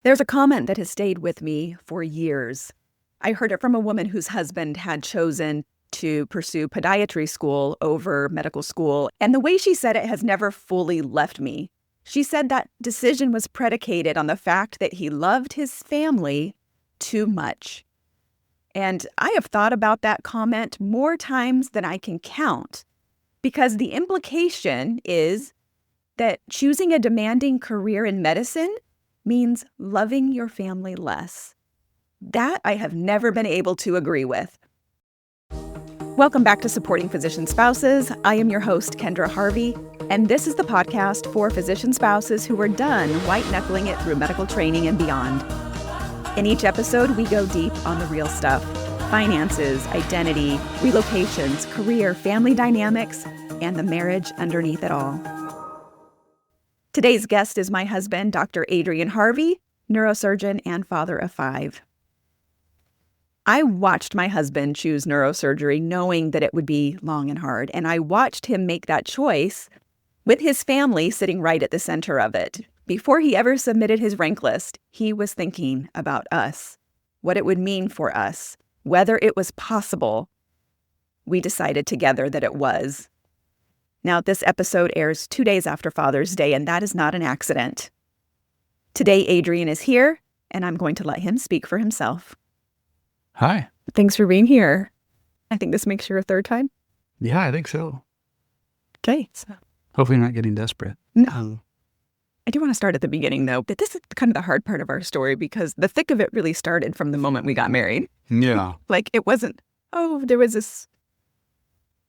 There's a comment that has stayed with me for years. I heard it from a woman whose husband had chosen to pursue podiatry school over medical school, and the way she said it has never fully left me. She said that decision was predicated on the fact that he loved his family too much. And I have thought about that comment more times than I can count, because the implication is that choosing a demanding career in medicine means loving your family less. That I have never been able to agree with. Welcome back to Supporting Physician Spouses. I am your host, Kendra Harvey, and this is the podcast for physician spouses who are done white-knuckling it through medical training and beyond. In each episode, we go deep on the real stuff: finances, identity, relocations, career, family dynamics, and the marriage underneath it all. Today's guest is my husband, Dr. Adrian Harvey, neurosurgeon and father of 5. I watched my husband choose neurosurgery knowing that it would be long and hard, and I watched him make that choice with his family sitting right at the center of it. Before he ever submitted his rank list, he was thinking about us, what it would mean for us, whether it was possible. We decided together that it was. Now, this episode airs 2 days after Father's Day, and that is not an accident. Today, Adrian is here, and I'm going to let him speak for himself. Hi. Thanks for being here. I think this makes your 3rd time. Yeah, I think so. Okay. So. Hopefully you're not getting desperate. No. I do want to start at the beginning, though, but this is kind of the hard part of our story because the thick of it really started from the moment we got married. Yeah. Like, it wasn't, there was this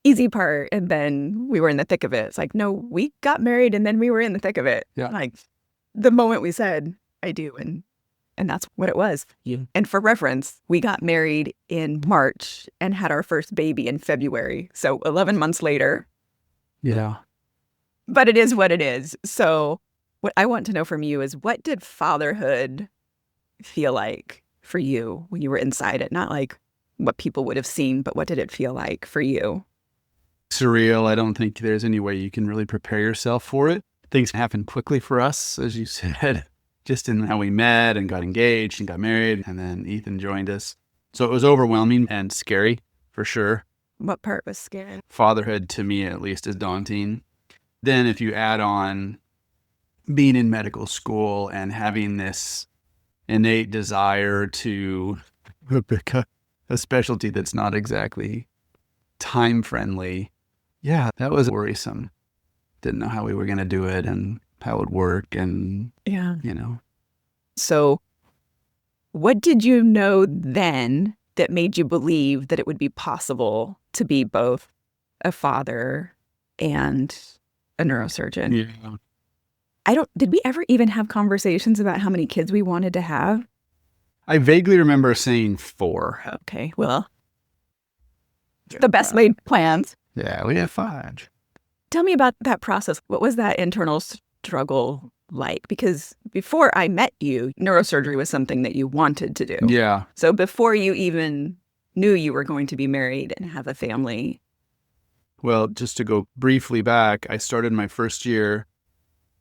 easy part, and then we were in the thick of it. It's like, no, we got married, and then we were in the thick of it. Yeah. Like, the moment we said, I do, and that's what it was. Yeah. And for reference, we got married in March and had our first baby in February. So 11 months later. Yeah. But it is what it is. So what I want to know from you is, what did fatherhood feel like for you when you were inside it? Not like what people would have seen, but what did it feel like for you? Surreal. I don't think there's any way you can really prepare yourself for it. Things happen quickly for us, as you said, just in how we met and got engaged and got married, and then Ethan joined us. So it was overwhelming and scary, for sure. What part was scary? Fatherhood, to me at least, is daunting. Then if you add on being in medical school and having this innate desire to pick a specialty that's not exactly time-friendly, yeah, that was worrisome. Didn't know how we were going to do it and how it would work, and, So what did you know then that made you believe that it would be possible to be both a father and a neurosurgeon? Yeah. Did we ever even have conversations about how many kids we wanted to have? I vaguely remember saying 4. Okay, well, the best laid plans. Yeah, we had 5. Tell me about that process. What was that internal struggle like? Because before I met you, neurosurgery was something that you wanted to do. Yeah. So before you even knew you were going to be married and have a family. Well, just to go briefly back, I started my first year,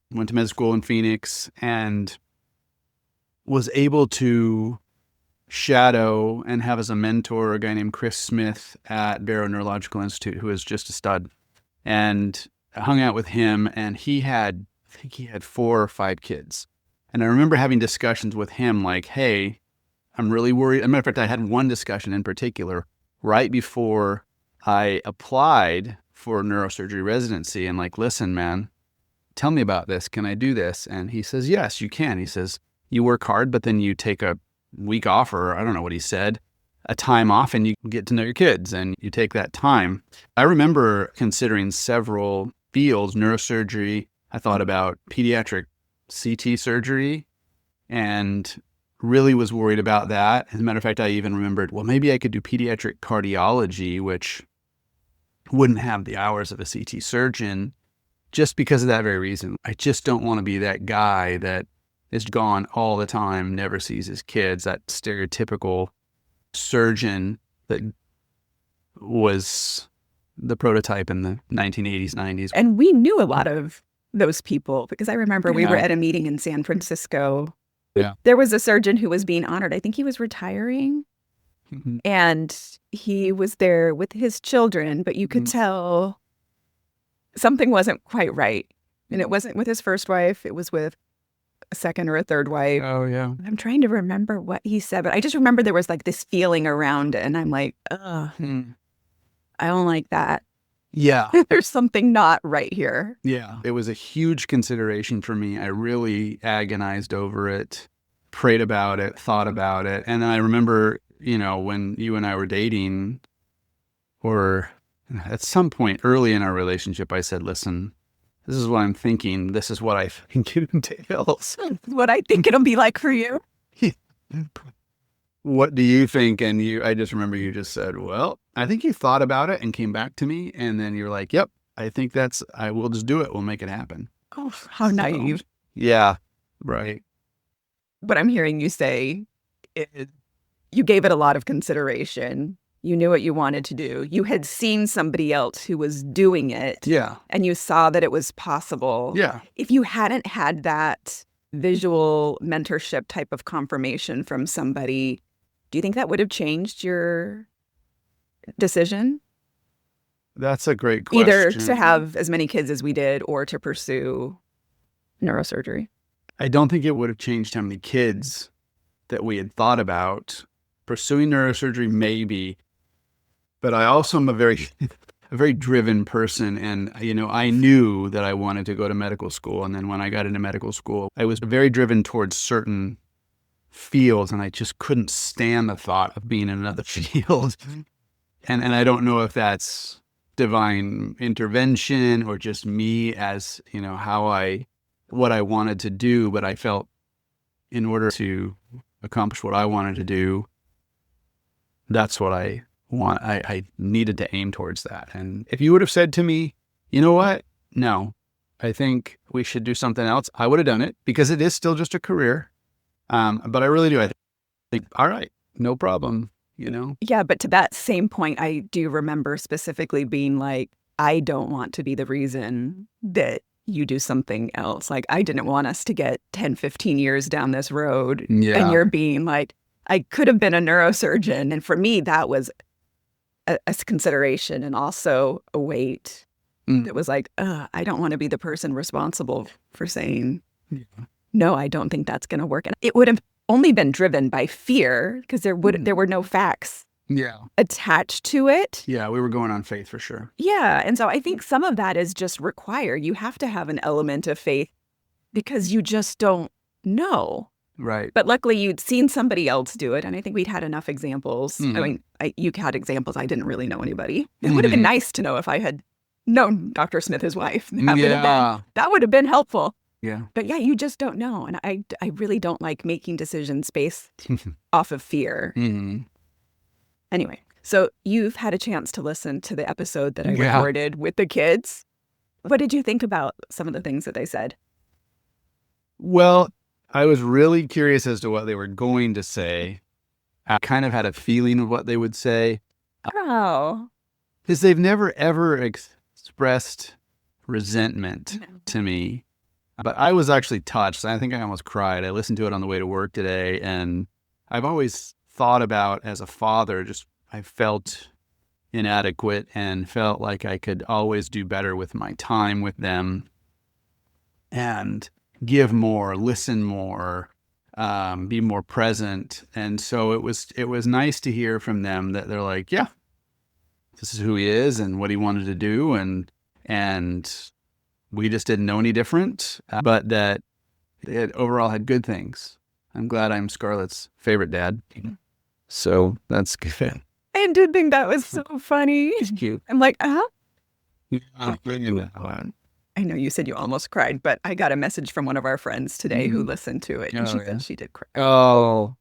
went to med school in Phoenix, and was able to shadow and have as a mentor a guy named Chris Smith at Barrow Neurological Institute, who was just a stud. And I hung out with him, and I think he had 4 or 5 kids. And I remember having discussions with him like, hey, I'm really worried. As a matter of fact, I had one discussion in particular right before I applied for neurosurgery residency, and like, listen, man, tell me about this. Can I do this? And he says, yes, you can. He says, you work hard, but then you take a week off, or I don't know what he said, a time off, and you get to know your kids, and you take that time. I remember considering several fields, neurosurgery. I thought about pediatric CT surgery and really was worried about that. As a matter of fact, I even remembered, well, maybe I could do pediatric cardiology, which wouldn't have the hours of a CT surgeon, just because of that very reason. I just don't want to be that guy that is gone all the time, never sees his kids, that stereotypical surgeon that was the prototype in the 1980s, 90s. And we knew a lot of those people because I remember we were at a meeting in San Francisco Yeah. There was a surgeon who was being honored. I think he was retiring. And he was there with his children, but you could tell something wasn't quite right. And it wasn't with his first wife. It was with a second or a third wife. Oh, yeah. I'm trying to remember what he said, but I just remember there was like this feeling around it. And I'm like, ugh, I don't like that. Yeah. There's something not right here. Yeah. It was a huge consideration for me. I really agonized over it, prayed about it, thought about it. And I remember, when you and I were dating, or at some point early in our relationship, I said, listen, this is what I'm thinking. This is what I think it entails. What I think it'll be like for you. What do you think? And I just remember you just said, well, I think you thought about it and came back to me. And then you're like, yep, I think I will just do it. We'll make it happen. Oh, how naive. Yeah. Right. But I'm hearing you say you gave it a lot of consideration. You knew what you wanted to do. You had seen somebody else who was doing it. Yeah. And you saw that it was possible. Yeah. If you hadn't had that visual mentorship type of confirmation from somebody, do you think that would have changed your decision? That's a great question. Either to have as many kids as we did or to pursue neurosurgery. I don't think it would have changed how many kids that we had thought about. Pursuing neurosurgery, maybe. But I also am a very driven person. And, I knew that I wanted to go to medical school. And then when I got into medical school, I was very driven towards certain fields. And I just couldn't stand the thought of being in another field. And I don't know if that's divine intervention or just me as, what I wanted to do. But I felt in order to accomplish what I wanted to do, that's what I want. I needed to aim towards that. And if you would have said to me, you know what? No, I think we should do something else, I would have done it because it is still just a career. But I really do. I think, all right, no problem, Yeah, but to that same point, I do remember specifically being like, I don't want to be the reason that you do something else. Like, I didn't want us to get 10, 15 years down this road. Yeah. And you're being like, I could have been a neurosurgeon. And for me, that was a consideration and also a weight that was like, I don't want to be the person responsible for saying, no, I don't think that's going to work. And it would have only been driven by fear because there were no facts attached to it. Yeah, we were going on faith for sure. Yeah. And so I think some of that is just required. You have to have an element of faith because you just don't know. Right. But luckily you'd seen somebody else do it. And I think we'd had enough examples. I mean, you had examples. I didn't really know anybody. It would have been nice to know if I had known Dr. Smith, his wife. That would have been helpful. Yeah. But yeah, you just don't know. And I really don't like making decisions based off of fear. Anyway, so you've had a chance to listen to the episode that I recorded with the kids. What did you think about some of the things that they said? Well, I was really curious as to what they were going to say. I kind of had a feeling of what they would say. Oh. Because they've never, ever expressed resentment to me. But I was actually touched. I think I almost cried. I listened to it on the way to work today. And I've always thought about as a father, I felt inadequate and felt like I could always do better with my time with them and give more, listen more, be more present. And so it was nice to hear from them that they're like, yeah, this is who he is and what he wanted to do. And we just didn't know any different, but that it overall had good things. I'm glad I'm Scarlett's favorite dad. So that's good. I did think that was so funny. It's cute. I'm like, I know you said you almost cried, but I got a message from one of our friends today who listened to it, and she said she did cry. Oh.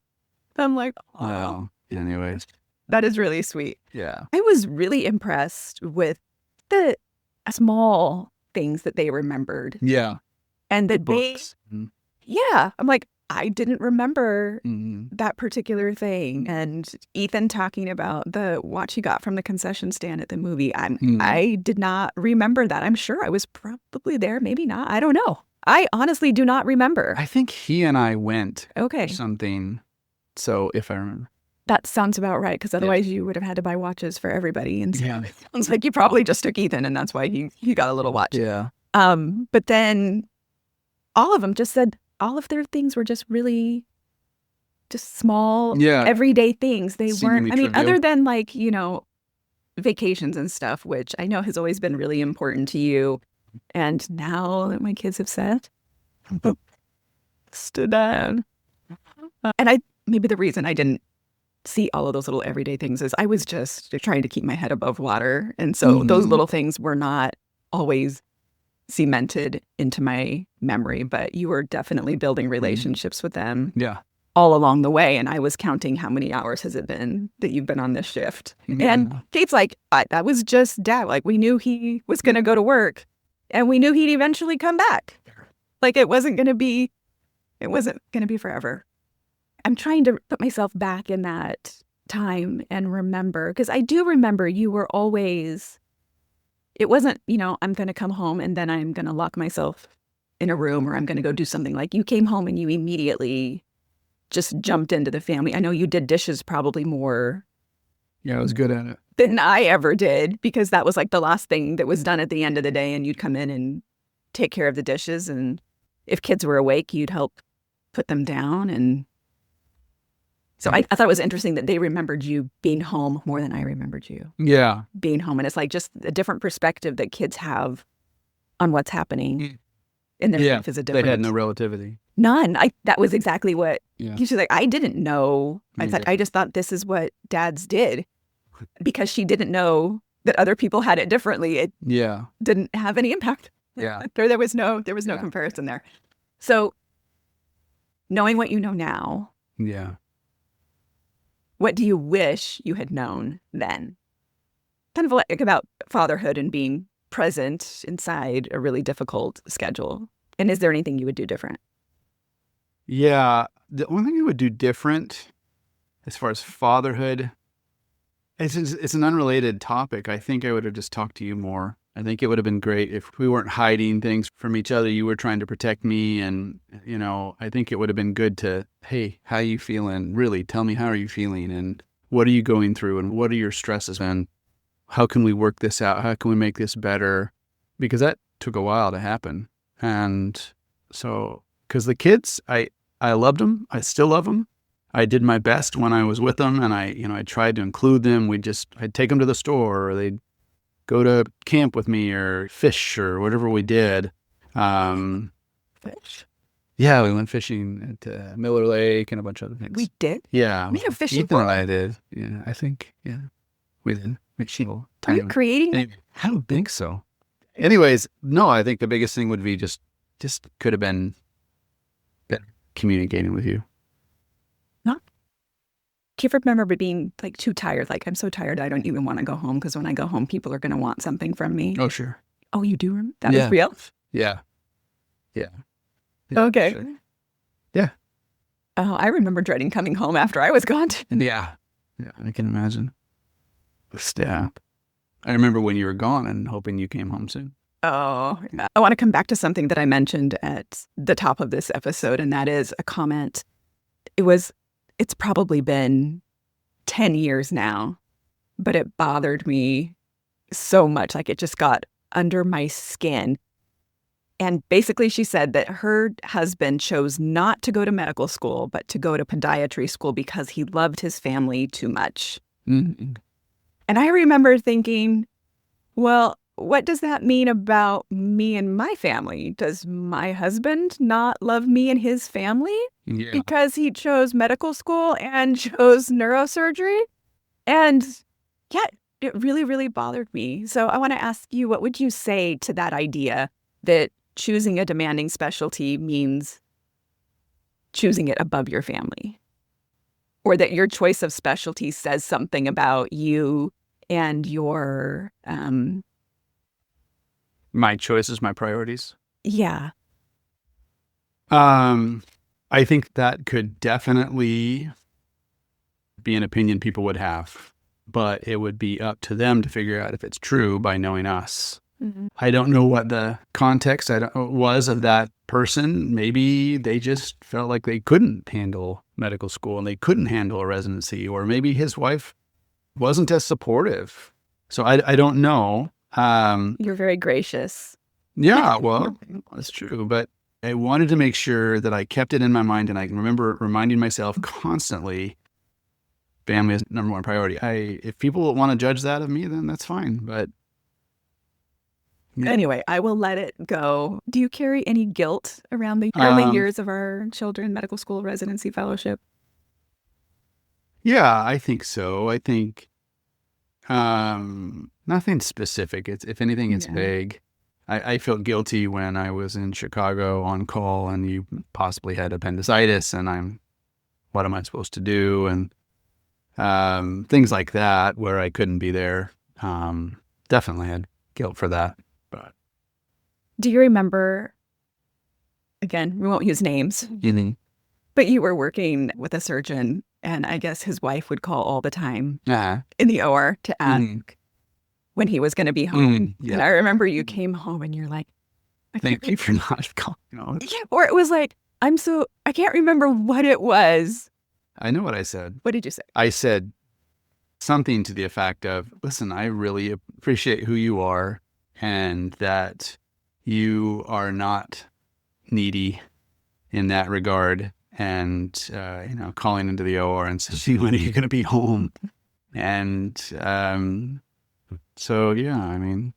I'm like, oh. Wow. Anyways. That is really sweet. Yeah. I was really impressed with the small things that they remembered. Yeah. And that Books. I'm like, I didn't remember that particular thing. And Ethan talking about the watch he got from the concession stand at the movie. I did not remember that. I'm sure I was probably there, maybe not. I don't know. I honestly do not remember. I think he and I went Okay. or something. So if I remember. That sounds about right, because otherwise you would have had to buy watches for everybody. And so Yeah. it sounds like you probably just took Ethan, and that's why he got a little watch. Yeah. But then all of them just said all of their things were just really just small, everyday things. They weren't, I mean, other than like, vacations and stuff, which I know has always been really important to you. And now that my kids have said, stood down. And maybe the reason I didn't see all of those little everyday things is I was just trying to keep my head above water. And so those little things were not always cemented into my memory, but you were definitely building relationships with them all along the way. And I was counting how many hours has it been that you've been on this shift. And Kate's like, that was just Dad. Like, we knew he was going to go to work and we knew he'd eventually come back. Like, it wasn't going to be forever. I'm trying to put myself back in that time and remember, because I do remember you were always, it wasn't, I'm going to come home and then I'm going to lock myself in a room or I'm going to go do something. Like, you came home and you immediately just jumped into the family. I know you did dishes probably more. Yeah, I was good at it. Than I ever did, because that was like the last thing that was done at the end of the day, and you'd come in and take care of the dishes. And if kids were awake, you'd help put them down. And so I thought it was interesting that they remembered you being home more than I remembered you. Yeah. Being home. And it's like just a different perspective that kids have on what's happening in their life is a different. They had no relativity. None. That was exactly what she's like, I didn't know. I just thought this is what dads did, because she didn't know that other people had it differently. It didn't have any impact. Yeah. There was no comparison there. So knowing what you know now. Yeah. What do you wish you had known then? Kind of like about fatherhood and being present inside a really difficult schedule. And is there anything you would do different? Yeah. The only thing I would do different as far as fatherhood, it's an unrelated topic. I think I would have just talked to you more. I think it would have been great if we weren't hiding things from each other. You were trying to protect me. And, I think it would have been good to, hey, how you feeling? Really, tell me, how are you feeling? And what are you going through? And what are your stresses? And how can we work this out? How can we make this better? Because that took a while to happen. And so, because the kids, I loved them. I still love them. I did my best when I was with them, and I tried to include them. I'd take them to the store, or they'd go to camp with me, or fish, or whatever we did. Fish? Yeah, we went fishing at Miller Lake and a bunch of other things. We did? Yeah. We had a fishing Ethan and I did. Yeah, I think, we did. Are you creating it? I don't think so. Anyways, no, I think the biggest thing would be just could have been communicating with you. Do you ever remember being like too tired? Like, I'm so tired, I don't even want to go home, because when I go home, people are going to want something from me. Oh, sure. Oh, you do remember? That was real? Yeah. Yeah. Okay. Sure. Yeah. Oh, I remember dreading coming home after I was gone. Yeah. Yeah, I can imagine. Yeah. I remember when you were gone and hoping you came home soon. Oh, yeah. I want to come back to something that I mentioned at the top of this episode, and that is a comment. It's probably been 10 years now, but it bothered me so much. Like, it just got under my skin. And basically she said that her husband chose not to go to medical school, but to go to podiatry school because he loved his family too much. Mm-hmm. And I remember thinking, well, what does that mean about me and my family? Does my husband not love me and his family because he chose medical school and chose neurosurgery? And yeah, it really, really bothered me. So I want to ask you, what would you say to that idea that choosing a demanding specialty means choosing it above your family? Or that your choice of specialty says something about you and your my choices, my priorities. Yeah. I think that could definitely be an opinion people would have, but it would be up to them to figure out if it's true by knowing us I don't know what the context was of that person. Maybe they just felt like they couldn't handle medical school and they couldn't handle a residency, or maybe his wife wasn't as supportive. So I don't know. You're very gracious. Yeah, well, that's true. But I wanted to make sure that I kept it in my mind, and I can remember reminding myself constantly, family is number one priority. If people want to judge that of me, then that's fine. But yeah. Anyway, I will let it go. Do you carry any guilt around the early years of our children, medical school, residency, fellowship? Yeah, I think so. I think nothing specific. If anything, it's vague. I felt guilty when I was in Chicago on call and you possibly had appendicitis, and what am I supposed to do? And things like that where I couldn't be there. Definitely had guilt for that. But do you remember, again, we won't use names, but you were working with a surgeon, and I guess his wife would call all the time in the OR to ask when he was going to be home. And I remember you came home and you're like, thank you for not calling. Yeah, or it was like, I can't remember what it was. I know what I said. What did you say? I said something to the effect of, listen, I really appreciate who you are and that you are not needy in that regard. And, calling into the OR and saying, when are you going to be home? And so, yeah, I mean.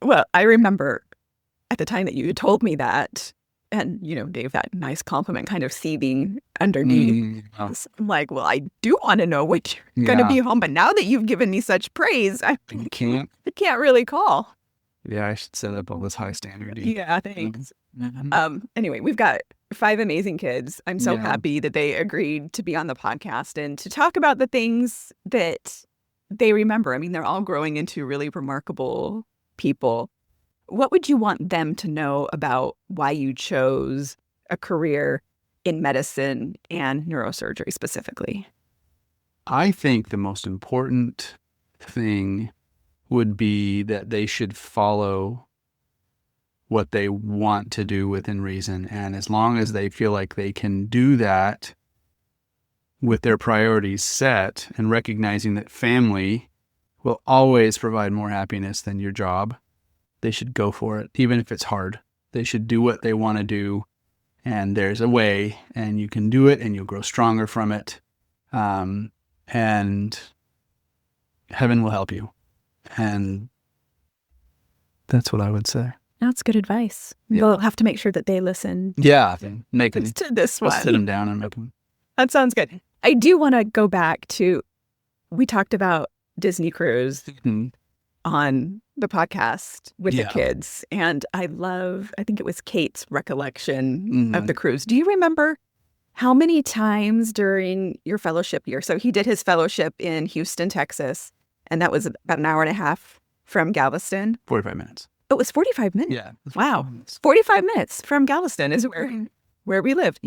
Well, I remember at the time that you told me that and, gave that nice compliment kind of seething underneath. I'm like, well, I do want to know what you're going to be home. But now that you've given me such praise, I can't really call. Yeah, I should set up all this high standard. Yeah, thanks. Anyway, we've got 5 amazing kids. I'm so happy that they agreed to be on the podcast and to talk about the things that they remember. I mean, they're all growing into really remarkable people. What would you want them to know about why you chose a career in medicine and neurosurgery specifically? I think the most important thing would be that they should follow what they want to do within reason. And as long as they feel like they can do that with their priorities set and recognizing that family will always provide more happiness than your job, they should go for it, even if it's hard. They should do what they want to do, and there's a way, and you can do it, and you'll grow stronger from it, and heaven will help you. And that's what I would say. That's good advice. Yeah. We'll have to make sure that they listen. Yeah, make them to this one. We'll sit them down and make them. That sounds good. I do want to go back to, we talked about Disney cruise on the podcast with the kids. And I think it was Kate's recollection of the cruise. Do you remember how many times during your fellowship year? So he did his fellowship in Houston, Texas, and that was about an hour and a half from Galveston. 45 minutes. It was 45 minutes? Yeah. Wow. 45 minutes from Galveston is where we lived.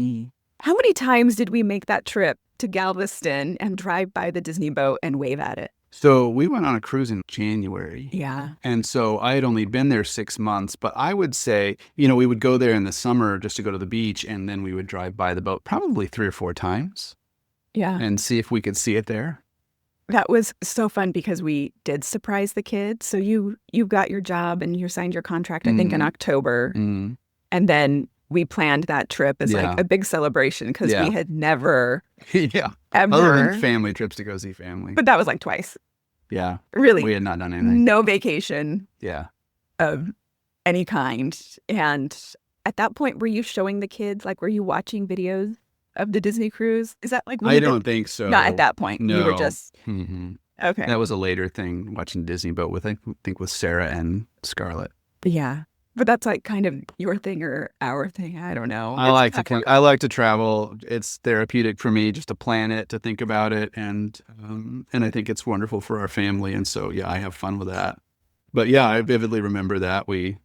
How many times did we make that trip to Galveston and drive by the Disney boat and wave at it? So we went on a cruise in January. Yeah. And so I had only been there 6 months, but I would say, we would go there in the summer just to go to the beach, and then we would drive by the boat probably 3 or 4 times. Yeah. And see if we could see it there. That was so fun because we did surprise the kids. So you got your job and you signed your contract, I think, in October. And then we planned that trip as like a big celebration because we had never ever. Other than family trips to go see family. But that was like twice. Yeah. Really. We had not done anything. No vacation. Yeah. Of any kind. And at that point, were you showing the kids, like, were you watching videos of the Disney cruise? Is that like... I don't think so. Not at that point. No. You were just... Okay. That was a later thing, watching Disney boat with, I think, with Sarah and Scarlett. Yeah. But that's like kind of your thing or our thing. I don't know. I like to travel. It's therapeutic for me just to plan it, to think about it. And I think it's wonderful for our family. And so, I have fun with that. But I vividly remember that we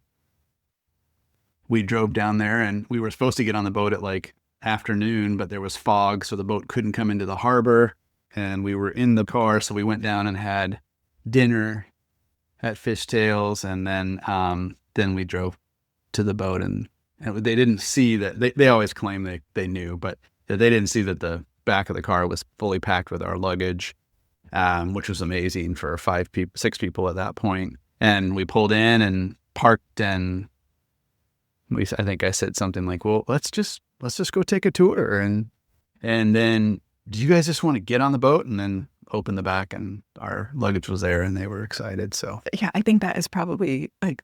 drove down there and we were supposed to get on the boat at like afternoon, but there was fog. So the boat couldn't come into the harbor, and we were in the car. So we went down and had dinner at Fishtails, and then we drove to the boat, and they didn't see that. They always claim they knew, but they didn't see that the back of the car was fully packed with our luggage, which was amazing for 6 people at that point. And we pulled in and parked, and I think I said something like, "Well, let's just go take a tour, and then do you guys just want to get on the boat?" And then open the back, and our luggage was there, and they were excited. So yeah, I think that is probably like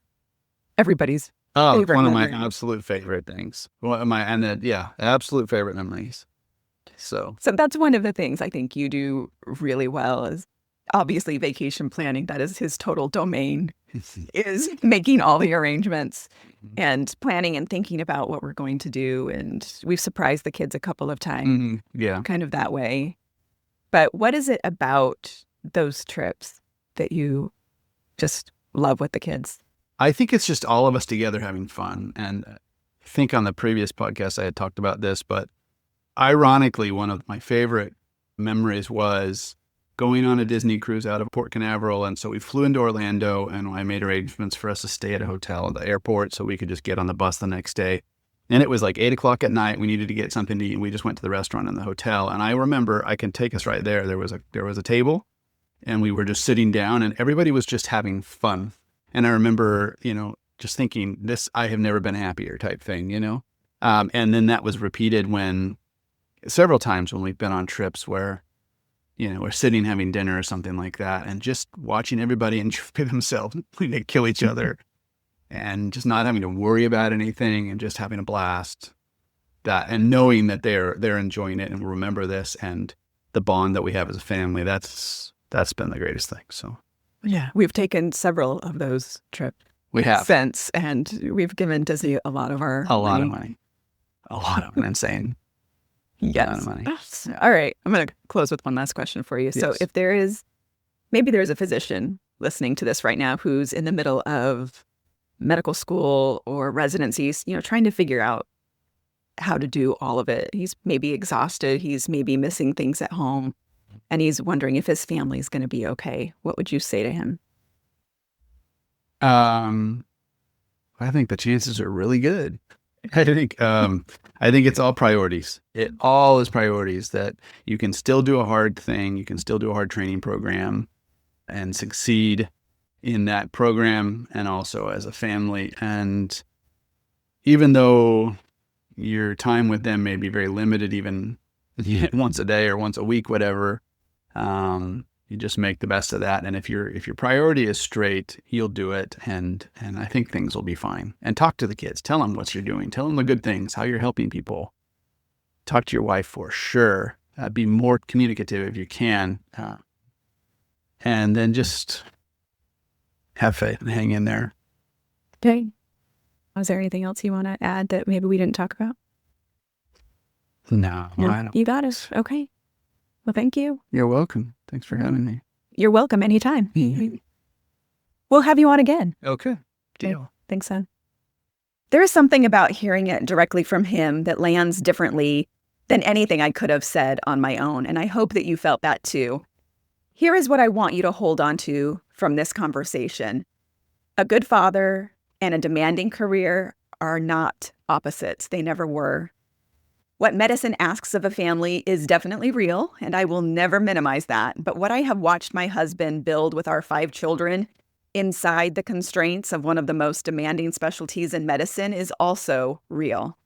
everybody's one favorite of my memory. absolute favorite things. Absolute favorite memories. So that's one of the things I think you do really well is obviously vacation planning. That is his total domain, is making all the arrangements and planning and thinking about what we're going to do. And we've surprised the kids a couple of times, kind of that way. But what is it about those trips that you just love with the kids? I think it's just all of us together having fun. And I think on the previous podcast I had talked about this, but ironically, one of my favorite memories was going on a Disney cruise out of Port Canaveral. And so we flew into Orlando, and I made arrangements for us to stay at a hotel at the airport so we could just get on the bus the next day. And it was like 8:00 at night. We needed to get something to eat, and we just went to the restaurant in the hotel. And I remember, I can take us right there. There was a table, and we were just sitting down, and everybody was just having fun. And I remember, just thinking, I have never been happier type thing, And then that was repeated several times when we've been on trips where, we're sitting having dinner or something like that, and just watching everybody enjoy themselves, they kill each other, and just not having to worry about anything, and just having a blast. And knowing that they're enjoying it, and will remember this, and the bond that we have as a family, that's been the greatest thing. So yeah, we've taken several of those trips. We have since, and we've given Disney a lot of money. A lot of an insane. Yes. Amount of money. All right. I'm going to close with one last question for you. Yes. So if maybe there's a physician listening to this right now who's in the middle of medical school or residencies, trying to figure out how to do all of it. He's maybe exhausted. He's maybe missing things at home, and he's wondering if his family is going to be okay. What would you say to him? I think the chances are really good. I think it's all priorities. It all is priorities, that you can still do a hard thing. You can still do a hard training program and succeed in that program, and also as a family. And even though your time with them may be very limited, even once a day or once a week, whatever, you just make the best of that. And if your priority is straight, you'll do it. And I think things will be fine. And talk to the kids. Tell them what you're doing. Tell them the good things, how you're helping people. Talk to your wife for sure. Be more communicative if you can. And then just have faith and hang in there. Okay. Was there anything else you want to add that maybe we didn't talk about? No, I don't. You got it. Okay. Well, thank you. You're welcome. Thanks for having me. You're welcome anytime. We'll have you on again. Okay. Deal. Thanks, son. There is something about hearing it directly from him that lands differently than anything I could have said on my own, and I hope that you felt that too. Here is what I want you to hold on to from this conversation. A good father and a demanding career are not opposites. They never were. What medicine asks of a family is definitely real, and I will never minimize that. But what I have watched my husband build with our 5 children inside the constraints of one of the most demanding specialties in medicine is also real.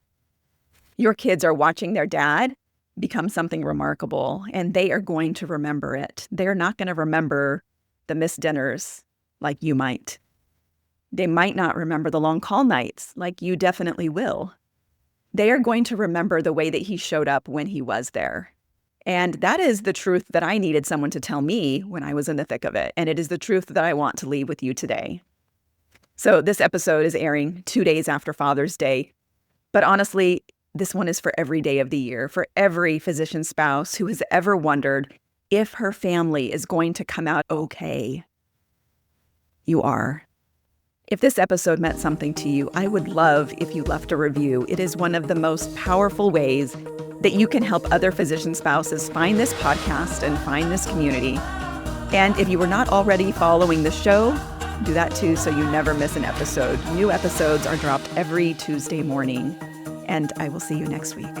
Your kids are watching their dad become something remarkable, and they are going to remember it. They're not going to remember the missed dinners like you might. They might not remember the long call nights like you definitely will. They are going to remember the way that he showed up when he was there. And that is the truth that I needed someone to tell me when I was in the thick of it. And it is the truth that I want to leave with you today. So this episode is airing 2 days after Father's Day. But honestly, this one is for every day of the year, for every physician spouse who has ever wondered if her family is going to come out okay. You are. If this episode meant something to you, I would love if you left a review. It is one of the most powerful ways that you can help other physician spouses find this podcast and find this community. And if you were not already following the show, Do that too so you never miss an episode. New episodes are dropped every Tuesday morning. And I will see you next week.